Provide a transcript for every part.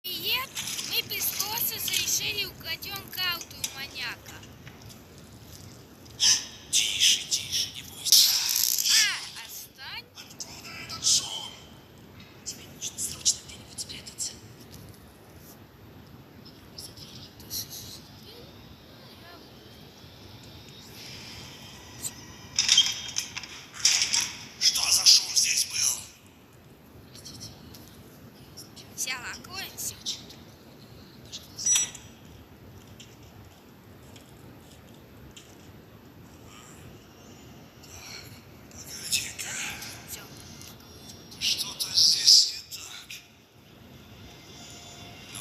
Привет! Мы без спроса решили украдем карту у маньяка. Тише, тише, не бойся. Отстань! Откуда этот сон? Тебе нужно срочно где-нибудь спрятаться. Попробуй за дверью. Что за шум здесь был? Простите. Все, окроемся. Пожалуйста. Погоди-ка. Все. Что-то здесь не так. Ну,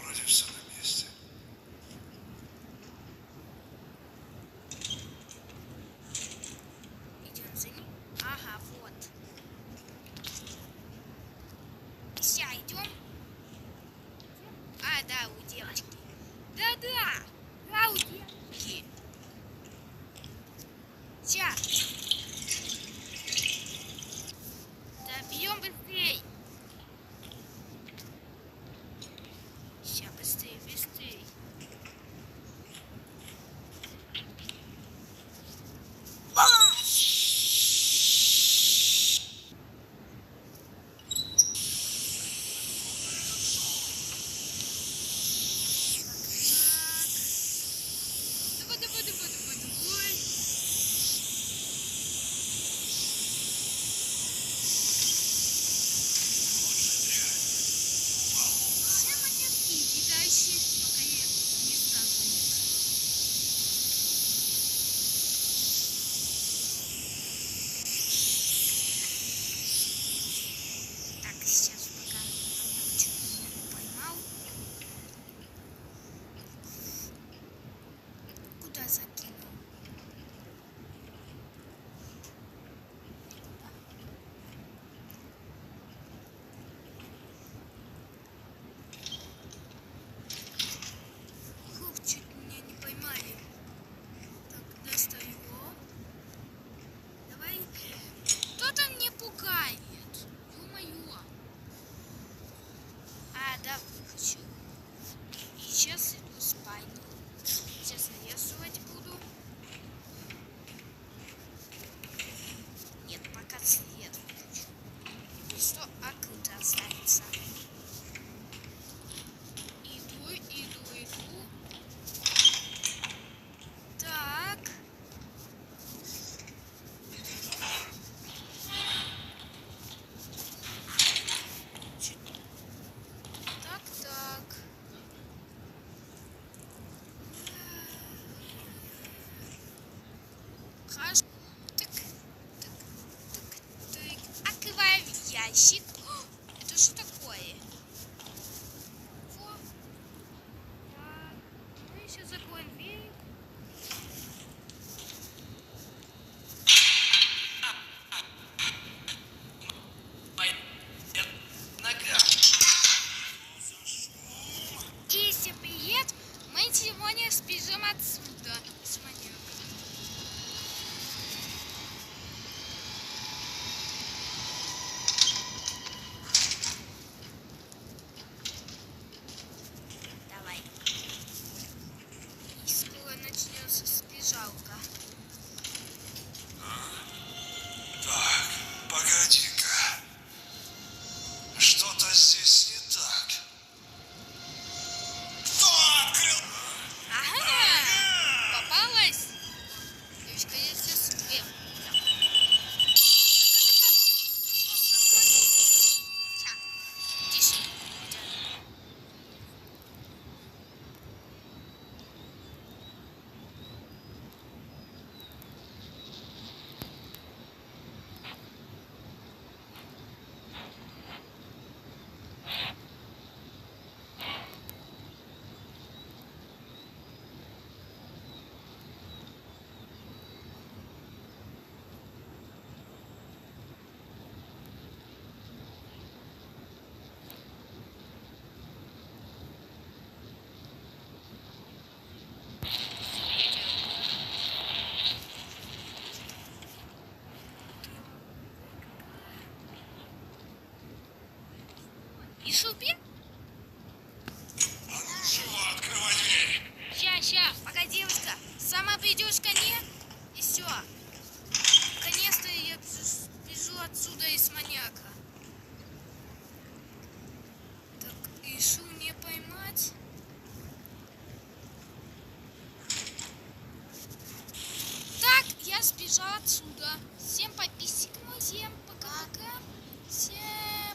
вроде все на месте. Идем за ним. Ага, вот. Все, идем. Да, у девочки. Да, у девочки. Сейчас. Да, бьем быстрей. Сейчас, быстрее, быстрее. Давай. Все монетки, иди дальше, пока я не стану. Так, сейчас пока маньячок не поймал. Куда закинул? Хух, чуть меня не поймали. Так, достаю его. Давай. Кто там не пугает? Ё-моё. Да, хочу. И сейчас иду в спальню. Сейчас нарисовать буду. Нет, пока свет выключу. И что аккаунт останется. Иду. Так. Так. Хорошо. Так. Открываем ящик. Это что такое? Во. Так. Мы еще закроем дверь. Нога. Иси, привет! Мы сегодня сбежим отсюда с маньяком. Давай. И скоро начнется сбежалка. Так, погоди-ка. Что-то здесь не так. Кто открыл? Ага! Попалась? Девочка, я сейчас слева. Тише. И шубин? Все. Наконец-то я бежу отсюда из маньяка. Так, Ишу не поймать. Так, я сбежал отсюда. Всем подписчикам, всем пока-пока. Всем